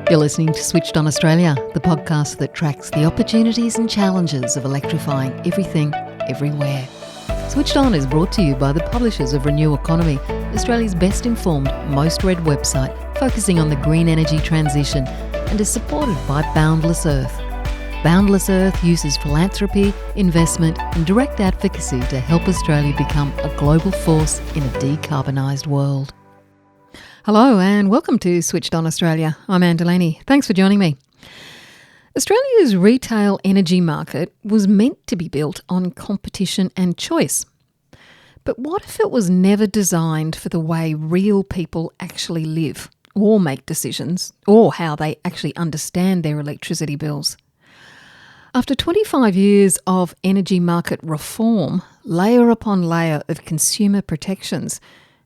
You're listening to Switched On Australia, the podcast that tracks the opportunities and challenges of electrifying everything, everywhere. Switched On is brought to you by the publishers of Renew Economy, Australia's best informed, most read website focusing on the green energy transition, and is supported by Boundless Earth. Boundless Earth uses philanthropy, investment and direct advocacy to help Australia become a global force in a decarbonised world. Hello and welcome to Switched On Australia. I'm Anne Delaney. Thanks for joining me. Australia's retail energy market was meant to be built on competition and choice. But what if it was never designed for the way real people actually live or make decisions, or how they actually understand their electricity bills? After 25 years of energy market reform, layer upon layer of consumer protections,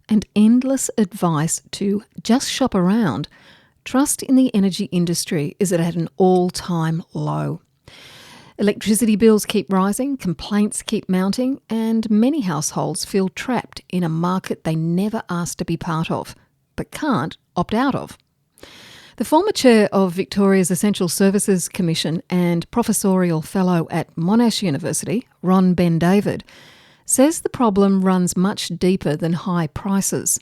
and endless advice to just shop around, trust in the energy industry is at an all-time low. Electricity bills keep rising, complaints keep mounting, and many households feel trapped in a market they never asked to be part of, but can't opt out of. The former chair of Victoria's Essential Services Commission and professorial fellow at Monash University, Ron Ben-David, says the problem runs much deeper than high prices.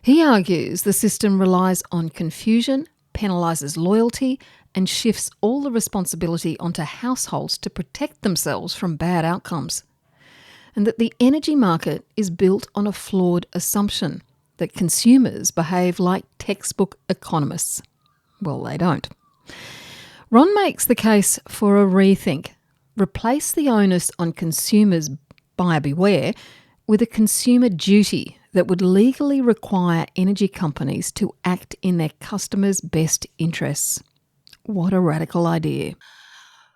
He argues the system relies on confusion, penalises loyalty, and shifts all the responsibility onto households to protect themselves from bad outcomes. And that the energy market is built on a flawed assumption that consumers behave like textbook economists. Well, they don't. Ron makes the case for a rethink. Replace the onus on consumers, buyer beware, with a consumer duty that would legally require energy companies to act in their customers' best interests. What a radical idea.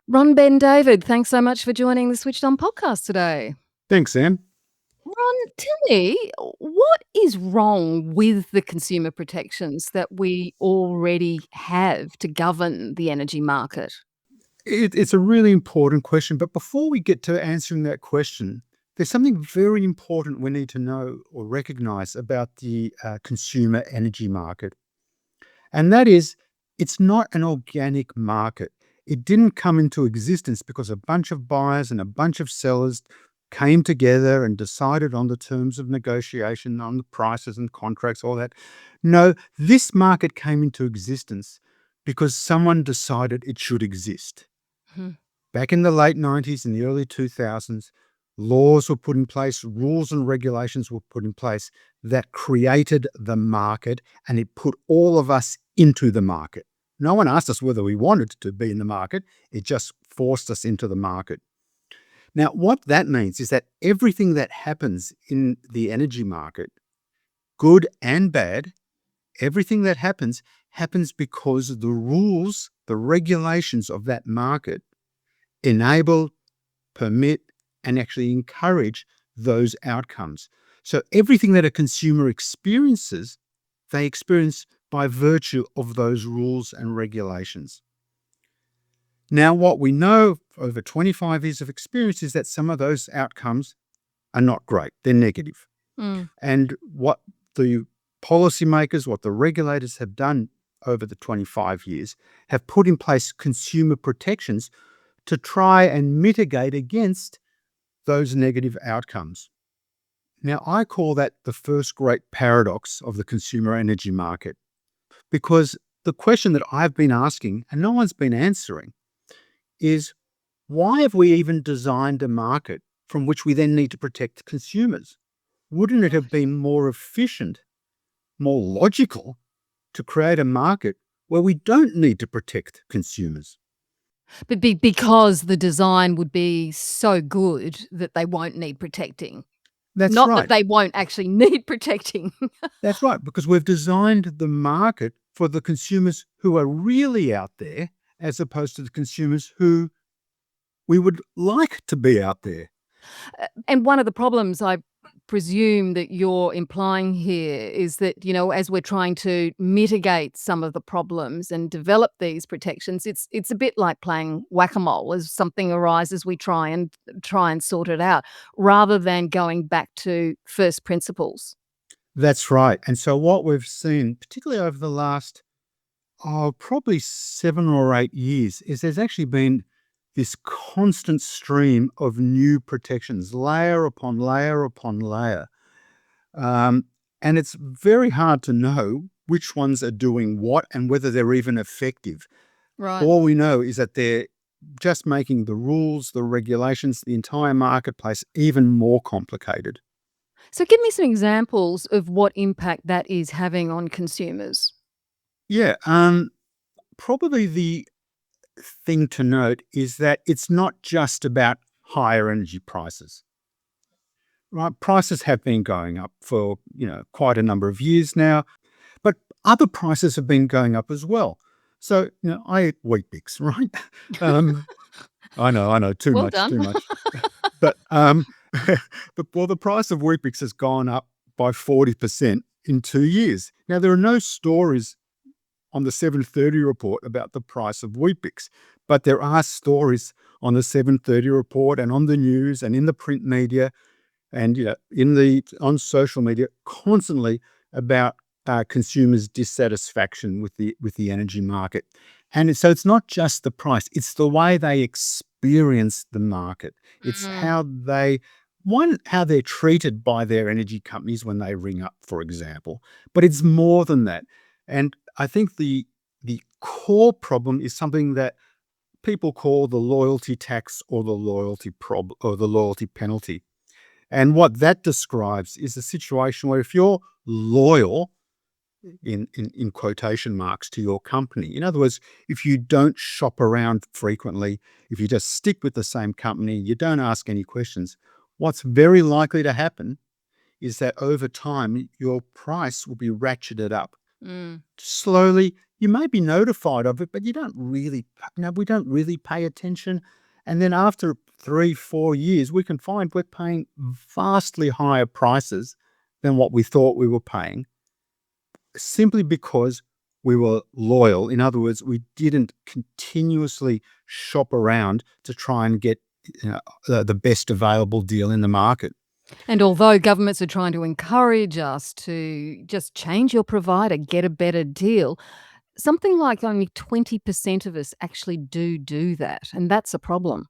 Ron Ben-David, thanks so much for joining the Switched On podcast today. Thanks, Anne. Ron, tell me, what is wrong with the consumer protections that we already have to govern the energy market? It's a really important question, but before we get to answering that question, there's something very important we need to know or recognise about the consumer energy market. And that is, it's not an organic market. It didn't come into existence because a bunch of buyers and a bunch of sellers came together and decided on the terms of negotiation, on the prices and contracts, all that. No, this market came into existence because someone decided it should exist. Back in the late 90s and the early 2000s, laws were put in place, rules and regulations were put in place that created the market, and it put all of us into the market. No one asked us whether we wanted to be in the market. It just forced us into the market. Now, what that means is that everything that happens in the energy market, good and bad, everything that happens because the rules, the regulations of that market enable, permit, and actually encourage those outcomes. So everything that a consumer experiences, they experience by virtue of those rules and regulations. Now, what we know over 25 years of experience is that some of those outcomes are not great. They're negative. And what the policymakers, what the regulators have done over the 25 years, have put in place consumer protections to try and mitigate against those negative outcomes. Now, I call that the first great paradox of the consumer energy market, because the question that I've been asking and no one's been answering is, why have we even designed a market from which we then need to protect consumers? Wouldn't it have been more efficient, more logical to create a market where we don't need to protect consumers? But because the design would be so good that they won't need protecting. That's Not right. that they won't actually need protecting. That's right, because we've designed the market for the consumers who are really out there, as opposed to the consumers who we would like to be out there. And one of the problems I presume that you're implying here is that, as we're trying to mitigate some of the problems and develop these protections, it's a bit like playing whack-a-mole. As something arises, we try and sort it out, rather than going back to first principles. That's right. And so what we've seen, particularly over the last Oh, probably 7 or 8 years, is there's actually been this constant stream of new protections, layer upon layer upon layer. Um, and it's very hard to know which ones are doing what and whether they're even effective. Right. All we know is that they're just making the rules, the regulations, the entire marketplace even more complicated. So give me some examples of what impact that is having on consumers. Yeah, probably the thing to note is that it's not just about higher energy prices. Right? Prices have been going up for, quite a number of years now, but other prices have been going up as well. So, I eat Wheat Bix, right? Um, I know, too Well much, done. too much. But, the price of Wheat Bix has gone up by 40% in 2 years. Now, there are no stories on the 7:30 report about the price of Weet-Bix, but there are stories on the 7:30 report and on the news and in the print media and on social media constantly about consumers' dissatisfaction with the energy market. And so it's not just the price, it's the way they experience the market. It's Mm. how they're treated by their energy companies when they ring up, for example. But it's more than that. And I think the core problem is something that people call the loyalty tax or the loyalty penalty. And what that describes is a situation where if you're loyal, in quotation marks, to your company, in other words, if you don't shop around frequently, if you just stick with the same company, you don't ask any questions, what's very likely to happen is that over time, your price will be ratcheted up Mm. slowly. You may be notified of it, but we don't really pay attention. And then after 3, 4 years, we can find we're paying vastly higher prices than what we thought we were paying, simply because we were loyal. In other words, we didn't continuously shop around to try and get the best available deal in the market. And although governments are trying to encourage us to just change your provider, get a better deal, something like only 20% of us actually do that, and that's a problem.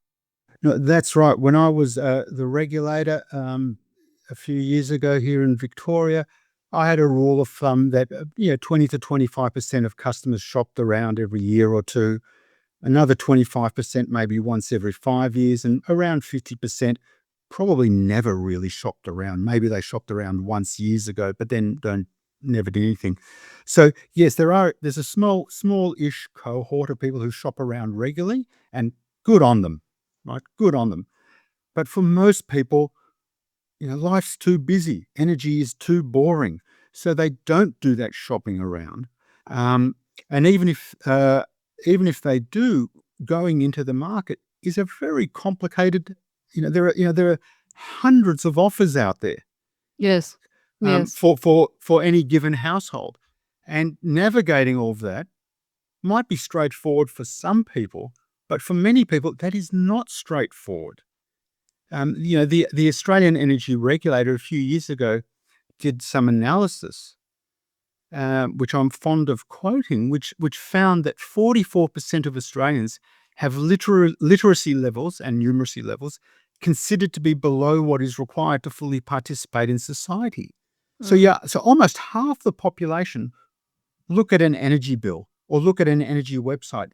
No, that's right. When I was the regulator a few years ago here in Victoria, I had a rule of thumb that 20 to 25% of customers shopped around every year or two. Another 25% maybe once every 5 years, and around 50% probably never really shopped around. Maybe they shopped around once years ago, but then don't never did anything. So yes, there's a small-ish cohort of people who shop around regularly, and good on them, right? Good on them. But for most people, life's too busy, energy is too boring, so they don't do that shopping around. Um, and even if they do, going into the market is a very complicated. There are hundreds of offers out there Yes. Yes. for any given household, and navigating all of that might be straightforward for some people, but for many people that is not straightforward. The Australian Energy Regulator a few years ago did some analysis, which I'm fond of quoting, which found that 44% of Australians have literacy levels and numeracy levels considered to be below what is required to fully participate in society. So Mm. yeah, so almost half the population look at an energy bill or look at an energy website,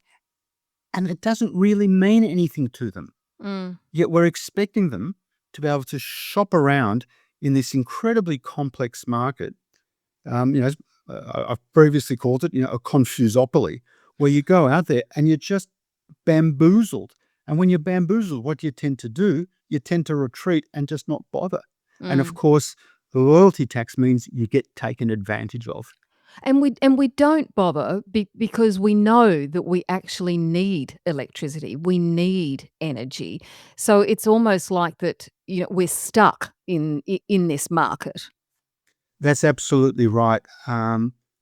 and it doesn't really mean anything to them. Mm. Yet we're expecting them to be able to shop around in this incredibly complex market. As I've previously called it, a confusopoly, where you go out there and you're just bamboozled. And when you're bamboozled, what you tend to do, you tend to retreat and just not bother. And of Mm. course, the loyalty tax means you get taken advantage of. And we don't bother because we know that we actually need electricity. We need energy. So it's almost like that, we're stuck in this market. That's absolutely right.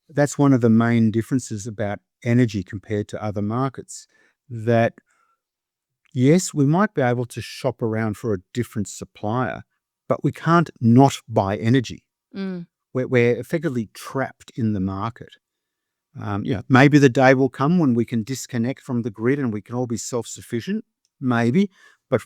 That's one of the main differences about energy compared to other markets. That yes, we might be able to shop around for a different supplier, but we can't not buy energy. Mm. We're effectively trapped in the market. Maybe the day will come when we can disconnect from the grid and we can all be self-sufficient, maybe. But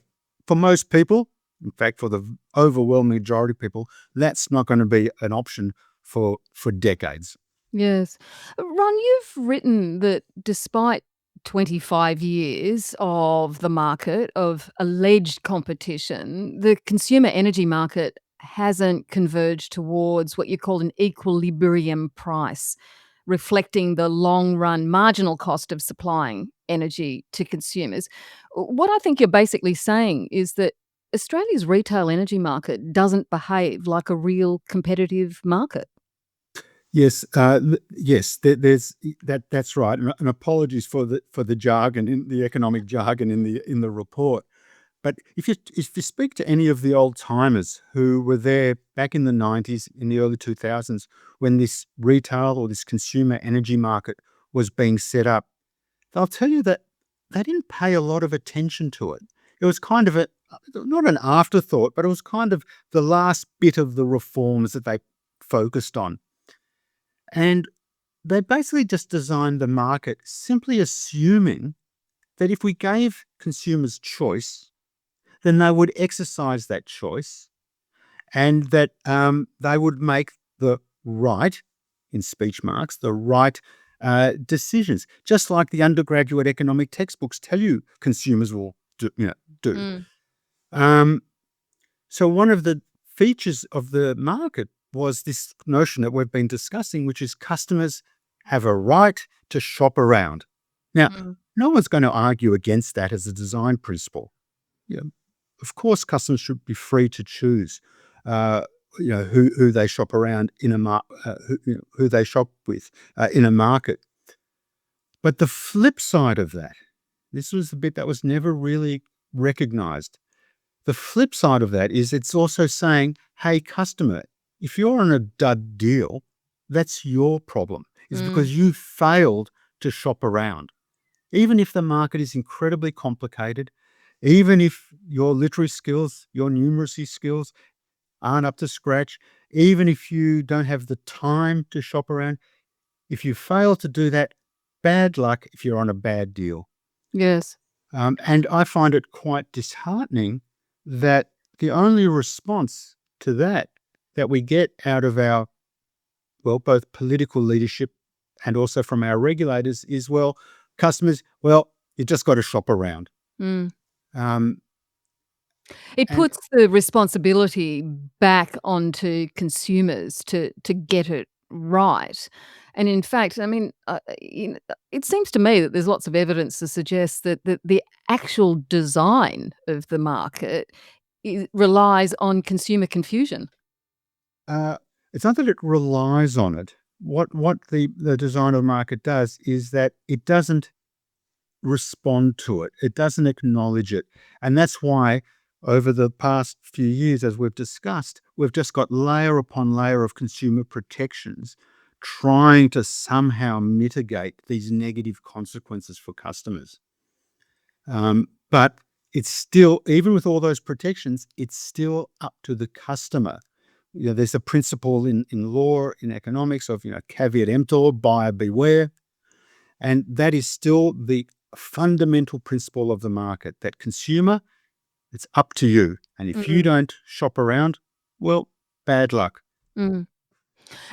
for most people, in fact, for the overwhelming majority of people, that's not going to be an option for decades. Yes. Ron, you've written that despite 25 years of the market, of alleged competition, the consumer energy market hasn't converged towards what you call an equilibrium price, reflecting the long run marginal cost of supplying energy to consumers. What I think you're basically saying is that Australia's retail energy market doesn't behave like a real competitive market. Yes, yes, there's that's right. And apologies for the jargon, in the economic jargon in the report. But if you speak to any of the old timers who were there back in the 90s, in the early 2000s, when this retail or this consumer energy market was being set up, they'll tell you that they didn't pay a lot of attention to it. It was kind of not an afterthought, but it was kind of the last bit of the reforms that they focused on. And they basically just designed the market simply assuming that if we gave consumers choice, then they would exercise that choice and that they would make the right, in speech marks, the right decisions, just like the undergraduate economic textbooks tell you consumers will do. Mm. Um, so one of the features of the market was this notion that we've been discussing, which is customers have a right to shop around. Now, Mm. no one's going to argue against that as a design principle. Yeah, of course, customers should be free to choose, uh, who they shop around in who they shop with in a market. But the flip side of that, this was the bit that was never really recognized. The flip side of that is it's also saying, hey, customer, if you're on a dud deal, that's your problem. It's Mm. because you failed to shop around. Even if the market is incredibly complicated, even if your literary skills, your numeracy skills aren't up to scratch, even if you don't have the time to shop around, if you fail to do that, bad luck if you're on a bad deal. Yes. And I find it quite disheartening that the only response to that we get out of our, well, both political leadership and also from our regulators is, well, customers, well, you just got to shop around. Mm. Um, It and puts the responsibility back onto consumers to get it right. And in fact, I mean, it seems to me that there's lots of evidence to suggest that the actual design of the market relies on consumer confusion. uh, it's not that it relies on it. What the design of the market does is that it doesn't respond to it. It doesn't acknowledge it. And that's why over the past few years, as we've discussed, we've just got layer upon layer of consumer protections trying to somehow mitigate these negative consequences for customers. But it's still, even with all those protections, it's still up to the customer. There's a principle in law, in economics of, caveat emptor, buyer beware. And that is still the fundamental principle of the market, that consumer, it's up to you. And if you Mm. don't shop around, well, bad luck. Mm.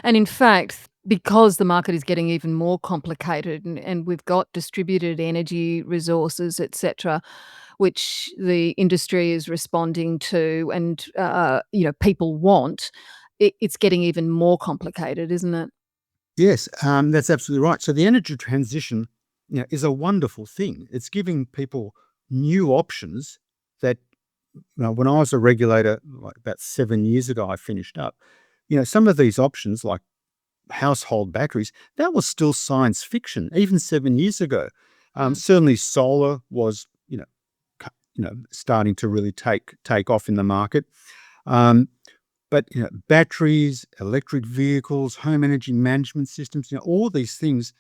And in fact, because the market is getting even more complicated and we've got distributed energy resources, etc., which the industry is responding to and, people want, it's getting even more complicated, isn't it? Yes, that's absolutely right. So the energy transition, is a wonderful thing. It's giving people new options that, when I was a regulator, like about 7 years ago, I finished up. Some of these options, like household batteries, that was still science fiction even 7 years ago. Mm. Certainly, solar was, starting to really take off in the market. Um, but batteries, electric vehicles, home energy management systems, all these things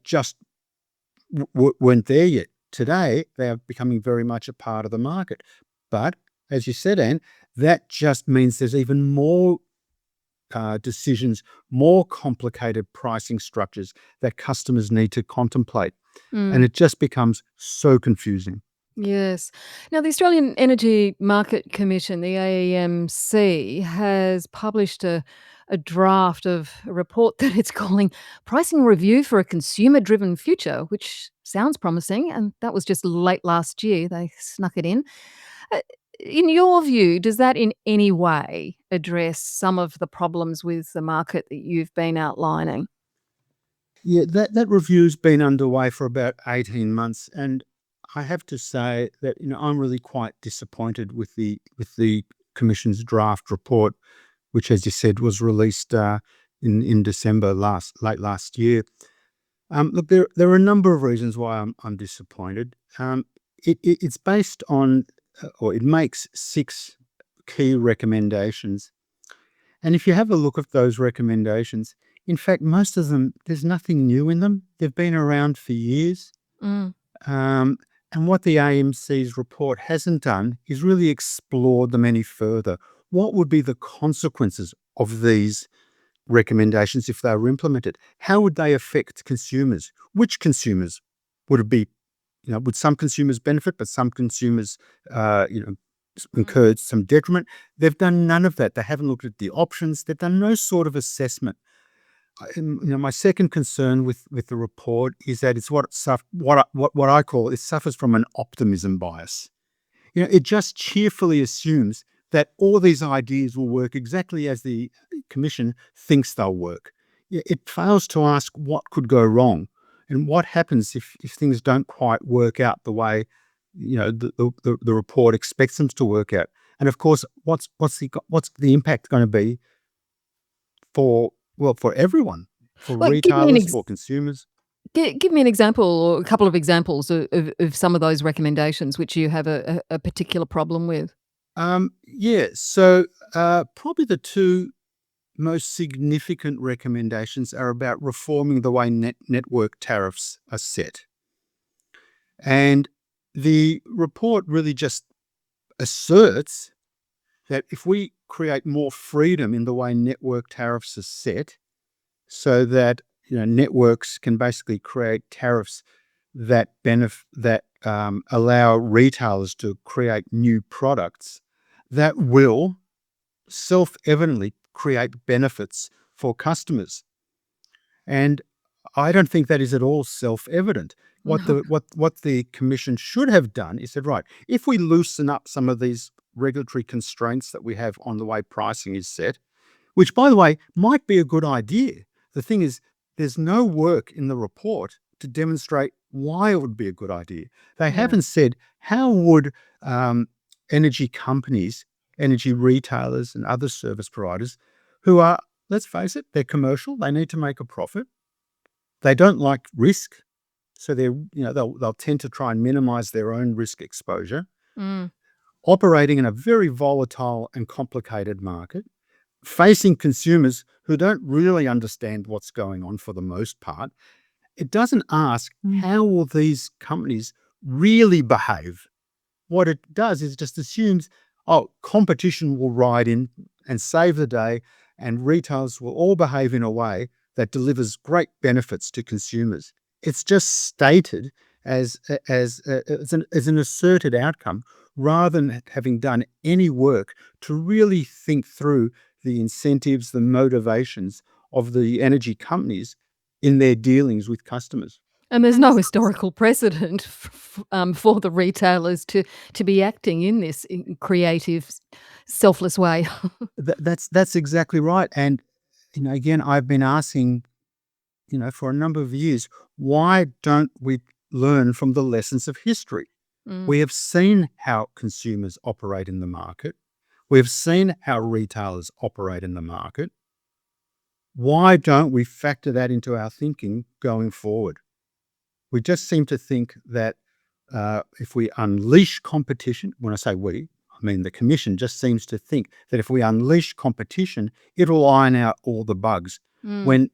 just weren't there yet. Today, they are becoming very much a part of the market. But as you said, Anne, that just means there's even more decisions, more complicated pricing structures that customers need to contemplate. And Mm. it just becomes so confusing. Yes. Now, the Australian Energy Market Commission, the AEMC, has published a draft of a report that it's calling Pricing Review for a Consumer Driven Future, which sounds promising. And that was just late last year. They snuck it in. Uh, In your view, does that in any way address some of the problems with the market that you've been outlining? Yeah, that review's been underway for about 18 months, and I have to say that I'm really quite disappointed with the Commission's draft report, which, as you said, was released in December late last year. Look, there are a number of reasons why I'm disappointed. It's based on, or it makes 6 key recommendations, and if you have a look at those recommendations, in fact, most of them, there's nothing new in them. They've been around for years. Mm. Um, and what the AMC's report hasn't done is really explored them any further. What would be the consequences of these recommendations if they were implemented? How would they affect consumers? Which consumers? Would it be, would some consumers benefit, but some consumers, you know, Mm. incurred some detriment? They've done none of that. They haven't looked at the options. They've done no sort of assessment. My second concern with the report is that it's what I call, it suffers from an optimism bias. It just cheerfully assumes that all these ideas will work exactly as the Commission thinks they'll work. It fails to ask what could go wrong and what happens if things don't quite work out the way the report expects them to work out. And of course, what's the impact going to be for everyone, for Well, give me an retailers, for consumers? give me an example or a couple of examples of some of those recommendations which you have a particular problem with. Yeah, so probably the two most significant recommendations are about reforming the way network tariffs are set. And the report really just asserts that if we create more freedom in the way network tariffs are set, so that networks can basically create tariffs that allow retailers to create new products, that will self-evidently create benefits for customers. And I don't think that is at all self-evident. What No. the Commission should have done is said, right, if we loosen up some of these regulatory constraints that we have on the way pricing is set, which, by the way, might be a good idea. The thing is, there's no work in the report to demonstrate why it would be a good idea. They Yeah. haven't said how would energy companies, energy retailers, and other service providers who are, let's face it, they're commercial. They need to make a profit. They don't like risk, so they'll tend to try and minimize their own risk exposure. Mm. Operating in a very volatile and complicated market, facing consumers who don't really understand what's going on for the most part, it doesn't ask how will these companies really behave. What it does is just assumes, oh, competition will ride in and save the day, and retailers will all behave in a way that delivers great benefits to consumers. It's just stated as an asserted outcome rather than having done any work to really think through the incentives, the motivations of the energy companies in their dealings with customers. And there's no historical precedent for the retailers to be acting in this creative, selfless way. That's exactly right. And again, I've been asking, for a number of years, why don't we learn from the lessons of history? Mm. We have seen how consumers operate in the market. We have seen how retailers operate in the market. Why don't we factor that into our thinking going forward? We just seem to think that if we unleash competition, when I say we, I mean the Commission just seems to think that if we unleash competition, it'll iron out all the bugs. Mm. When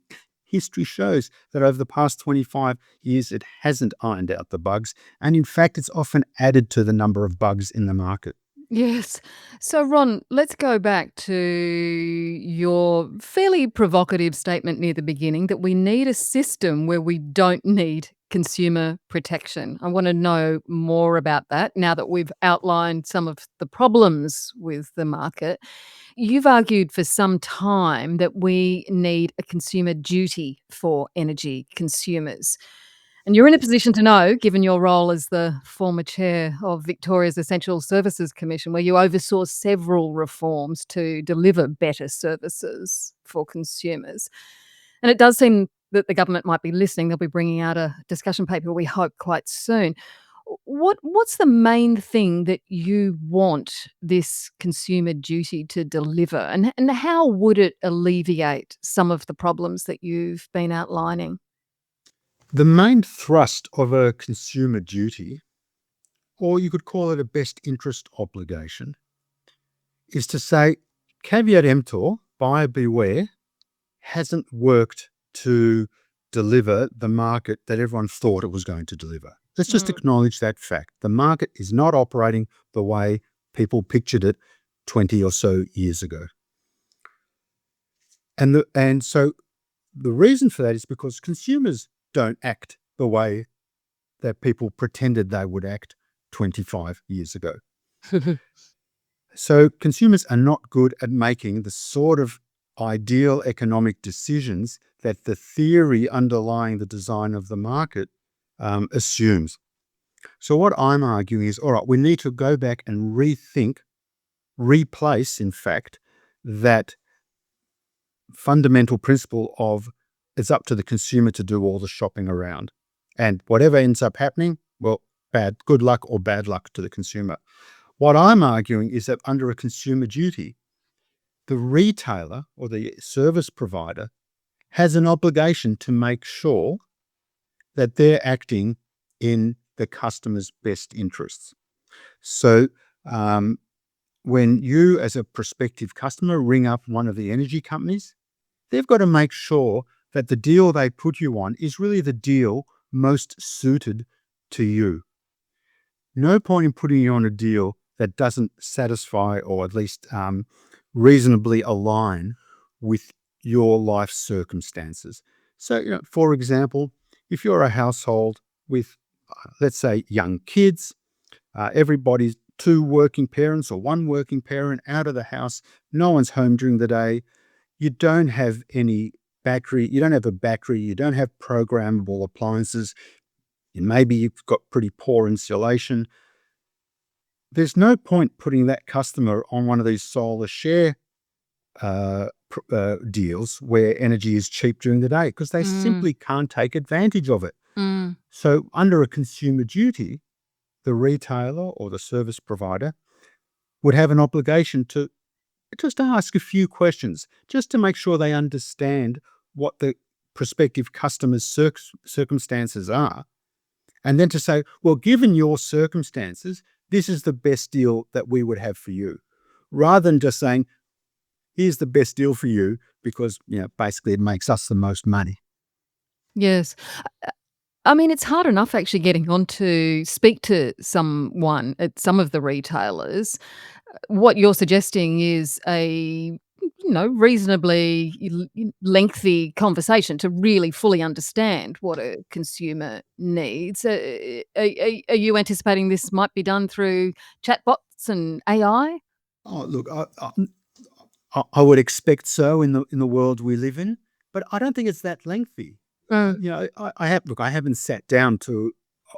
history shows that over the past 25 years, it hasn't ironed out the bugs. And in fact, it's often added to the number of bugs in the market. Yes. So, Ron, let's go back to your fairly provocative statement near the beginning that we need a system where we don't need consumer protection. I want to know more about that now that we've outlined some of the problems with the market. You've argued for some time that we need a consumer duty for energy consumers. And you're in a position to know, given your role as the former chair of Victoria's Essential Services Commission, where you oversaw several reforms to deliver better services for consumers. And it does seem that the government might be listening. They'll be bringing out a discussion paper, we hope, quite soon. What's the main thing that you want this consumer duty to deliver, and how would it alleviate some of the problems that you've been outlining? The main thrust of a consumer duty, or you could call it a best interest obligation, is to say, caveat emptor, buyer beware, hasn't worked to deliver the market that everyone thought it was going to deliver. Let's just Mm. acknowledge that fact. The market is not operating the way people pictured it 20 or so years ago. And so the reason for that is because consumers don't act the way that people pretended they would act 25 years ago. So consumers are not good at making the sort of ideal economic decisions that the theory underlying the design of the market assumes. So what I'm arguing is, all right, we need to go back and rethink, replace, in fact, that fundamental principle of it's up to the consumer to do all the shopping around. And whatever ends up happening, well, good luck or bad luck to the consumer. What I'm arguing is that under a consumer duty, the retailer or the service provider has an obligation to make sure that they're acting in the customer's best interests. So when you, as a prospective customer, ring up one of the energy companies, they've got to make sure that the deal they put you on is really the deal most suited to you. No point in putting you on a deal that doesn't satisfy or at least reasonably align with your life circumstances. So, for example, if you're a household with, let's say, young kids, everybody's two working parents or one working parent out of the house, no one's home during the day, you don't have any battery, you don't have a battery, you don't have programmable appliances, and maybe you've got pretty poor insulation. There's no point putting that customer on one of these solar share deals where energy is cheap during the day because they Mm, simply can't take advantage of it. mm. So under a consumer duty, the retailer or the service provider would have an obligation to just ask a few questions just to make sure they understand what the prospective customer's circumstances are. And then to say, well, given your circumstances, this is the best deal that we would have for you. Rather than just saying, here's the best deal for you because, basically it makes us the most money. Yes. I mean, it's hard enough actually getting on to speak to someone at some of the retailers. What you're suggesting is a, reasonably lengthy conversation to really fully understand what a consumer needs. Are you anticipating this might be done through chatbots and AI? Oh, look, I would expect so in the world we live in, but I don't think it's that lengthy. Mm. I haven't sat down to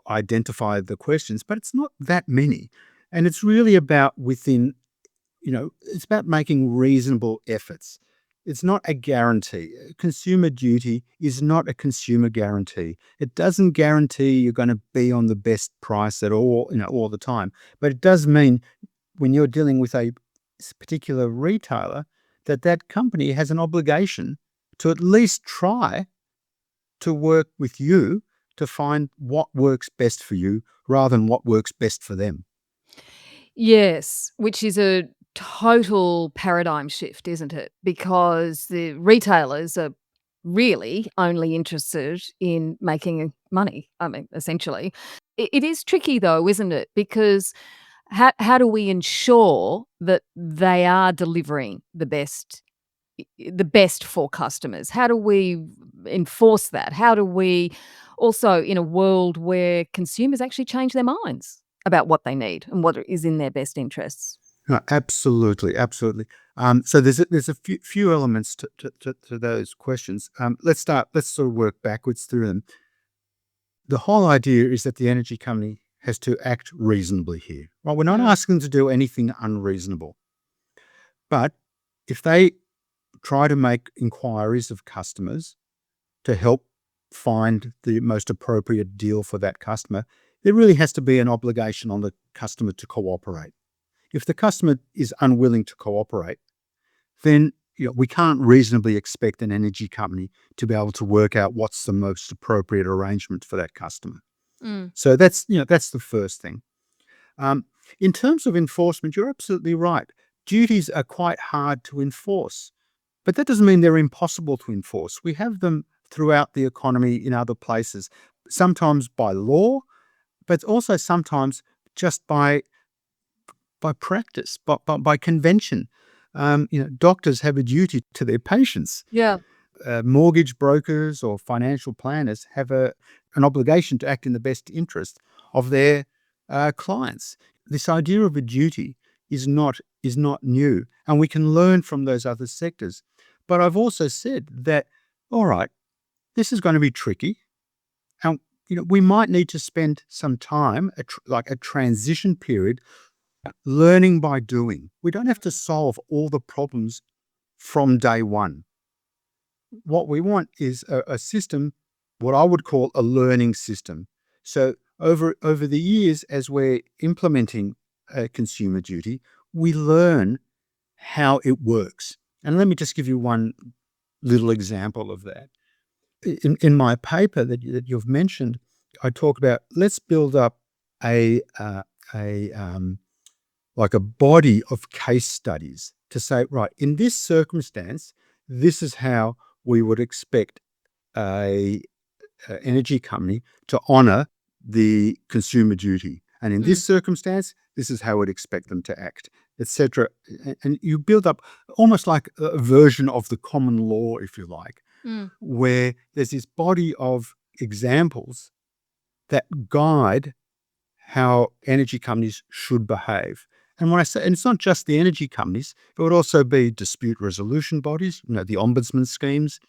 identify the questions, but it's not that many, and it's really about it's about making reasonable efforts. It's not a guarantee. Consumer duty is not a consumer guarantee. It doesn't guarantee you're going to be on the best price at all the time, but it does mean when you're dealing with a particular retailer, that company has an obligation to at least try to work with you to find what works best for you rather than what works best for them. Yes, which is a total paradigm shift, isn't it? Because the retailers are really only interested in making money. I mean, essentially. It is tricky though, isn't it? Because How do we ensure that they are delivering the best for customers? How do we enforce that? How do we also, in a world where consumers actually change their minds about what they need and what is in their best interests? No, absolutely, absolutely. So there's a few elements to those questions. Let's start. Let's sort of work backwards through them. The whole idea is that the energy company has to act reasonably here. Well, we're not Mm, asking them to do anything unreasonable, but if they try to make inquiries of customers to help find the most appropriate deal for that customer, there really has to be an obligation on the customer to cooperate. If the customer is unwilling to cooperate, then we can't reasonably expect an energy company to be able to work out what's the most appropriate arrangement for that customer. mm, So that's the first thing. Um, in terms of enforcement, you're absolutely right. Duties are quite hard to enforce, but that doesn't mean they're impossible to enforce. We have them throughout the economy in other places, sometimes by law, but also sometimes just by practice, by convention. Doctors have a duty to their patients. yeah. Mortgage brokers or financial planners have an obligation to act in the best interest of their clients. This idea of a duty is not new, and we can learn from those other sectors. But I've also said that, all right, this is going to be tricky, and we might need to spend some time, like a transition period, learning by doing. We don't have to solve all the problems from day one. What we want is a system, what I would call a learning system. So over the years, as we're implementing consumer duty, we learn how it works. And let me just give you one little example of that. In my paper that you've mentioned, I talk about, let's build up a a like a body of case studies to say, right, in this circumstance, this is how we would expect a energy company to honor the consumer duty. And in Mm, this circumstance, this is how we'd expect them to act, etc. And you build up almost like a version of the common law, if you like, mm. where there's this body of examples that guide how energy companies should behave. And when I say, and it's not just the energy companies, it would also be dispute resolution bodies, the ombudsman schemes,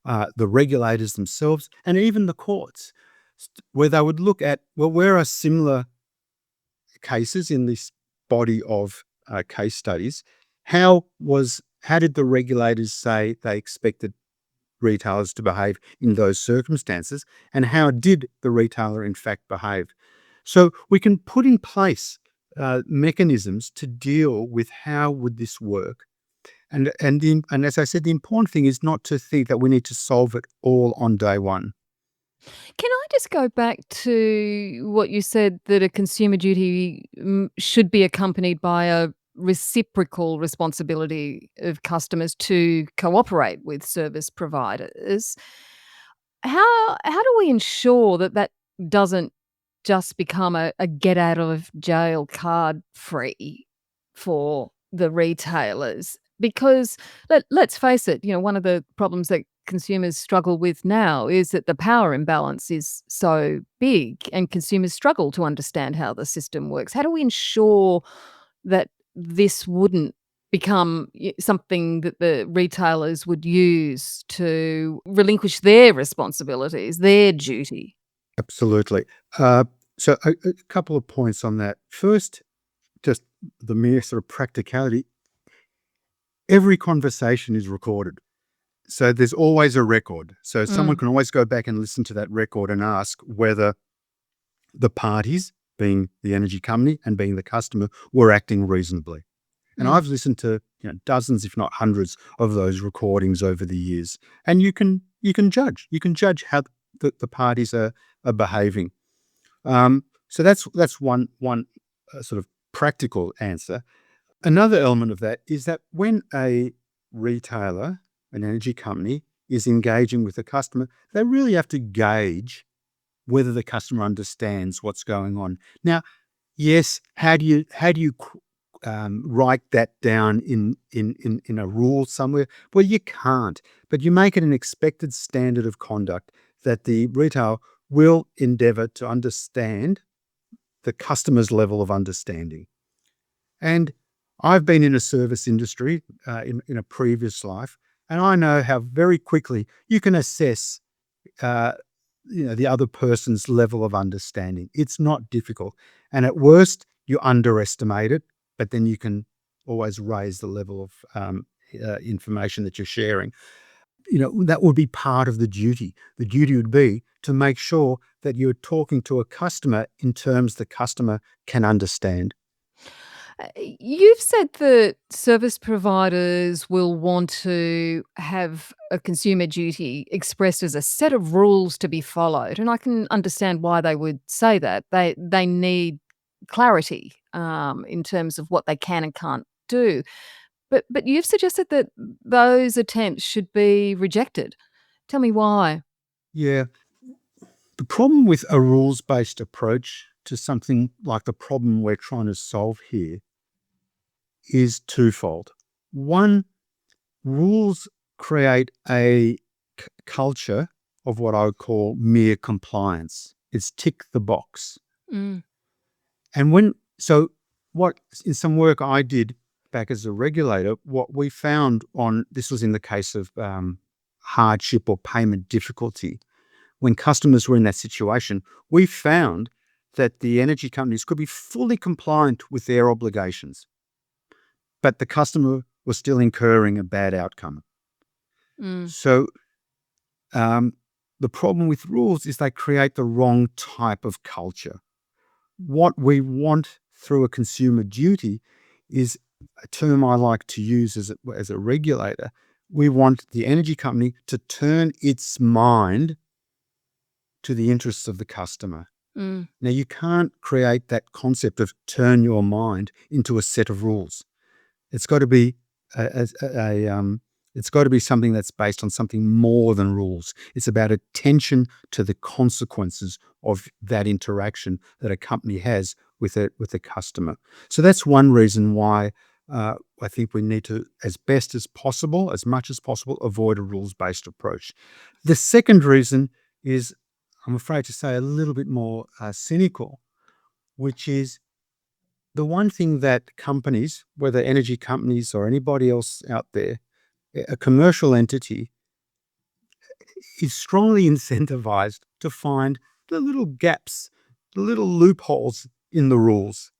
the regulators themselves, and even the courts, where they would look at, well, where are similar cases in this body of case studies? How did the regulators say they expected retailers to behave in those circumstances, and how did the retailer in fact behave? So we can put in place mechanisms to deal with how would this work. And as I said, the important thing is not to think that we need to solve it all on day one. Can I just go back to what you said, that a consumer duty should be accompanied by a reciprocal responsibility of customers to cooperate with service providers? How do we ensure that that doesn't just become a get out of jail card free for the retailers? Because let's face it, one of the problems that consumers struggle with now is that the power imbalance is so big and consumers struggle to understand how the system works. How do we ensure that this wouldn't become something that the retailers would use to relinquish their responsibilities, their duty? Absolutely. Uh, so a couple of points on that. First, just the mere sort of practicality. Every conversation is recorded. So there's always a record. So someone Mm, can always go back and listen to that record and ask whether the parties, being the energy company and being the customer, were acting reasonably. And mm. I've listened to dozens, if not hundreds, of those recordings over the years. And you can judge. You can judge how the parties are behaving. So that's one sort of practical answer. Another element of that is that when a retailer, an energy company, is engaging with a customer, they really have to gauge whether the customer understands what's going on. Now, Yes, how do you write that down in a rule somewhere? Well, you can't, but you make it an expected standard of conduct that the retail will endeavour to understand the customer's level of understanding. And I've been in a service industry in a previous life, and I know how very quickly you can assess uh, the other person's level of understanding. It's not difficult. And at worst, you underestimate it, but then you can always raise the level of information that you're sharing. That would be part of the duty. The duty would be to make sure that you're talking to a customer in terms the customer can understand. You've said that service providers will want to have a consumer duty expressed as a set of rules to be followed, and I can understand why they would say that. They need clarity in terms of what they can and can't do. But you've suggested that those attempts should be rejected. Tell me why. Yeah. The problem with a rules based approach to something like the problem we're trying to solve here is twofold. One, rules create a culture of what I would call mere compliance. It's tick the box. Mm, And what in some work I did back as a regulator, what we found on this was in the case of hardship or payment difficulty. When customers were in that situation, we found that the energy companies could be fully compliant with their obligations, but the customer was still incurring a bad outcome. mm, So um, the problem with rules is they create the wrong type of culture. What we want through a consumer duty is a term I like to use as a regulator. We want the energy company to turn its mind to the interests of the customer. mm. Now, you can't create that concept of turn your mind into a set of rules. It's got to be it's got to be something that's based on something more than rules. It's about attention to the consequences of that interaction that a company has with a customer. So that's one reason why I think we need to, as best as possible, as much as possible, avoid a rules-based approach. The second reason is, I'm afraid to say, a little bit more cynical, which is the one thing that companies, whether energy companies or anybody else out there, a commercial entity is strongly incentivized to find the little gaps, the little loopholes in the rules.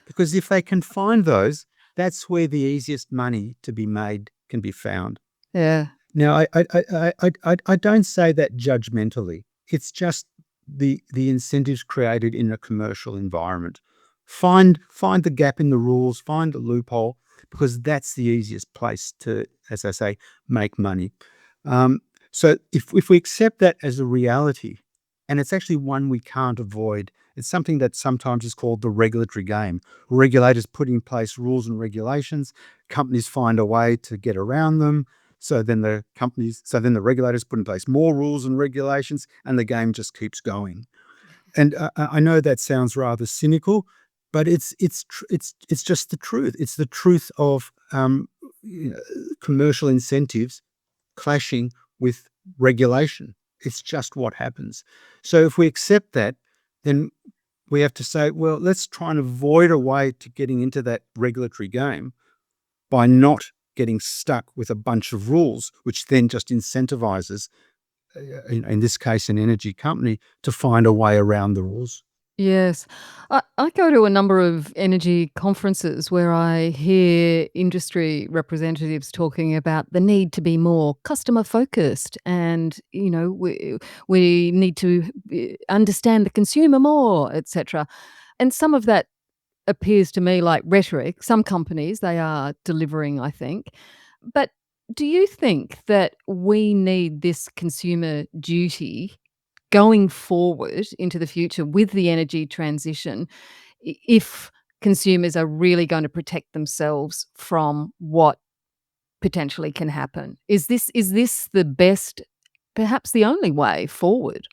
Because if they can find those, that's where the easiest money to be made can be found. Yeah. Now, I don't say that judgmentally. It's just the incentives created in a commercial environment. Find the gap in the rules, find the loophole, because that's the easiest place to, as I say, make money. Um, so if we accept that as a reality, and it's actually one we can't avoid, it's something that sometimes is called the regulatory game. Regulators put in place rules and regulations. Companies find a way to get around them. So then the regulators put in place more rules and regulations, and the game just keeps going. And I know that sounds rather cynical, but it's just the truth. It's the truth of commercial incentives clashing with regulation. It's just what happens. So if we accept that, then we have to say, well, let's try and avoid a way to getting into that regulatory game by not getting stuck with a bunch of rules, which then just incentivizes, in this case, an energy company to find a way around the rules. Yes. I go to a number of energy conferences where I hear industry representatives talking about the need to be more customer focused and, we need to understand the consumer more, etc. And some of that appears to me like rhetoric. Some companies, they are delivering, I think. But do you think that we need this consumer duty going forward into the future with the energy transition, if consumers are really going to protect themselves from what potentially can happen? Is this the best, perhaps the only way forward?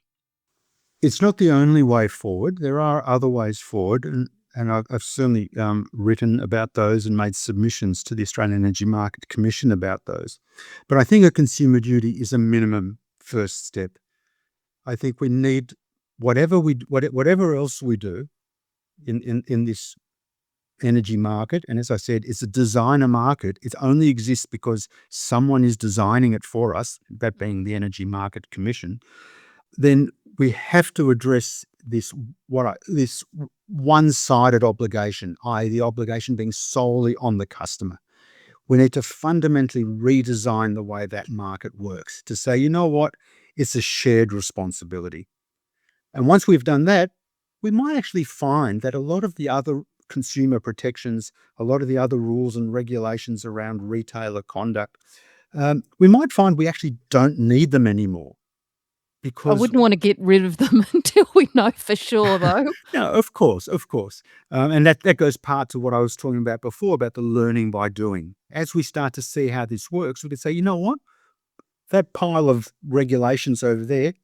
It's not the only way forward. There are other ways forward. And I've certainly written about those and made submissions to the Australian Energy Market Commission about those. But I think a consumer duty is a minimum first step. I think we need whatever else we do in this energy market. And as I said, it's a designer market. It only exists because someone is designing it for us, that being the Energy Market Commission. Then we have to address this one-sided obligation, i.e. the obligation being solely on the customer. We need to fundamentally redesign the way that market works to say, you know what, it's a shared responsibility. And once we've done that, we might actually find that a lot of the other consumer protections, a lot of the other rules and regulations around retailer conduct, we might find we actually don't need them anymore I because wouldn't want to get rid of them until we know for sure, though. no, of course, of course. And that goes part to what I was talking about before about the learning by doing. As we start to see how this works, we can say, you know what? That pile of regulations over there,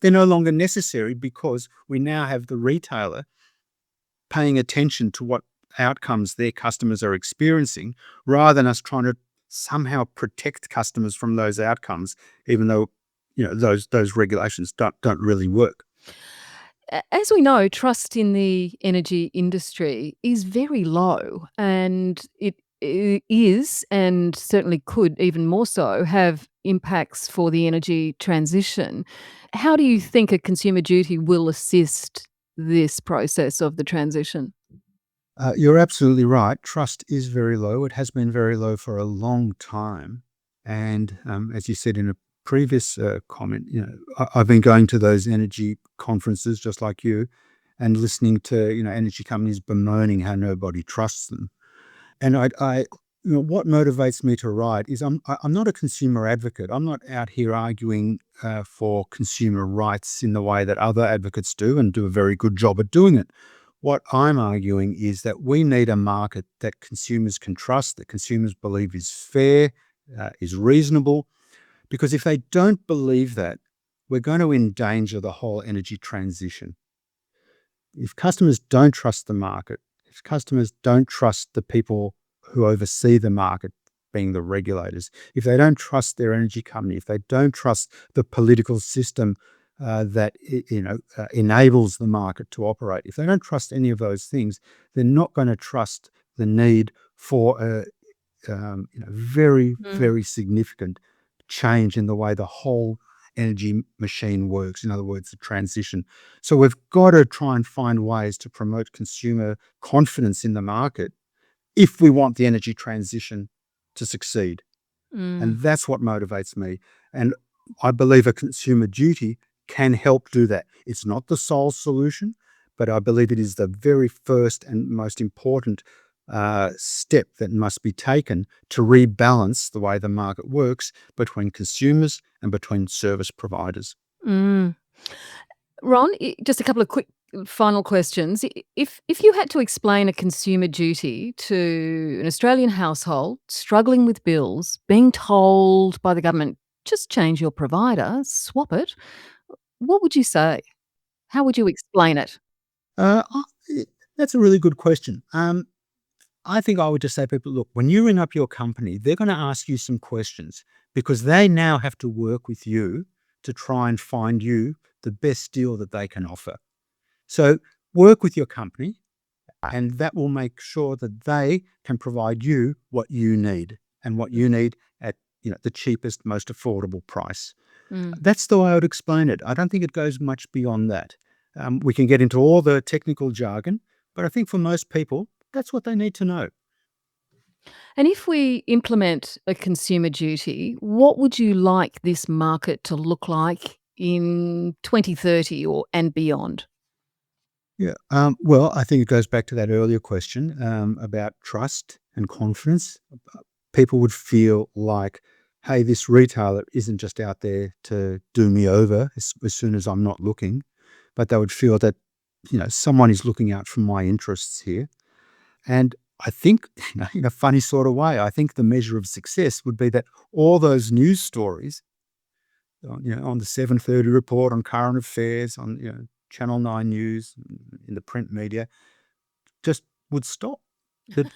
they're no longer necessary because we now have the retailer paying attention to what outcomes their customers are experiencing rather than us trying to somehow protect customers from those outcomes, even though those regulations don't really work. As we know, trust in the energy industry is very low, and it is, and certainly could even more so, have impacts for the energy transition. How do you think a consumer duty will assist this process of the transition? You're absolutely right. Trust is very low. It has been very low for a long time. And as you said in a previous comment, I've been going to those energy conferences just like you, and listening to energy companies bemoaning how nobody trusts them. And what motivates me to write is I'm not a consumer advocate. I'm not out here arguing for consumer rights in the way that other advocates do and do a very good job at doing it. What I'm arguing is that we need a market that consumers can trust, that consumers believe is fair, is reasonable. Because if they don't believe that, we're going to endanger the whole energy transition. If customers don't trust the market, if customers don't trust the people who oversee the market, being the regulators, if they don't trust their energy company, if they don't trust the political system that enables the market to operate, if they don't trust any of those things, they're not going to trust the need for a very, Mm. very significant change in the way the whole energy machine works. In other words, the transition. So we've got to try and find ways to promote consumer confidence in the market if we want the energy transition to succeed. Mm. And that's what motivates me. And I believe a consumer duty can help do that. It's not the sole solution, but I believe it is the very first and most important step that must be taken to rebalance the way the market works between consumers and between service providers. Mm. Ron, just a couple of quick final questions. If you had to explain a consumer duty to an Australian household struggling with bills, being told by the government, just change your provider, swap it, what would you say? How would you explain it? Uh, I- that's a really good question. I think I would just say to people, look, when you ring up your company, they're going to ask you some questions because they now have to work with you to try and find you the best deal that they can offer. So work with your company, and that will make sure that they can provide you what you need and what you need at the cheapest, most affordable price. Mm. That's the way I would explain it. I don't think it goes much beyond that. We can get into all the technical jargon, but I think for most people, that's what they need to know. And if we implement a consumer duty, what would you like this market to look like in 2030 or and beyond? Yeah. Well, I think it goes back to that earlier question about trust and confidence. People would feel like, hey, this retailer isn't just out there to do me over as soon as I'm not looking, but they would feel that, someone is looking out for my interests here. And I think, in a funny sort of way, I think the measure of success would be that all those news stories, on the 7:30 report, on current affairs, on Channel 9 News, in the print media, just would stop. That,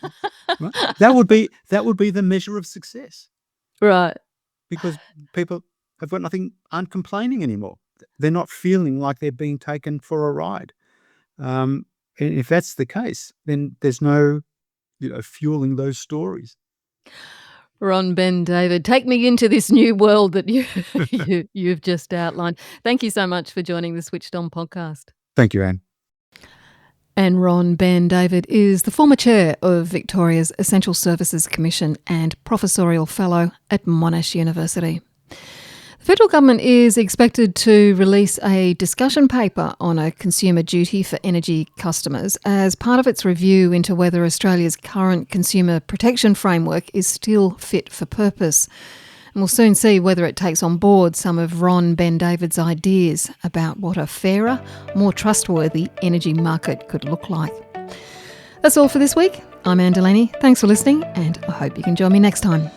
right? That would be the measure of success, Right. because people aren't complaining anymore. They're not feeling like they're being taken for a ride. And if that's the case, then there's no, fueling those stories. Ron, Ben, David, take me into this new world that you've just outlined. Thank you so much for joining the Switched On podcast. Thank you, Anne. And Ron Ben David is the former chair of Victoria's Essential Services Commission and professorial fellow at Monash University. The federal government is expected to release a discussion paper on a consumer duty for energy customers as part of its review into whether Australia's current consumer protection framework is still fit for purpose. And we'll soon see whether it takes on board some of Ron Ben David's ideas about what a fairer, more trustworthy energy market could look like. That's all for this week. I'm Anne Delaney. Thanks for listening, and I hope you can join me next time.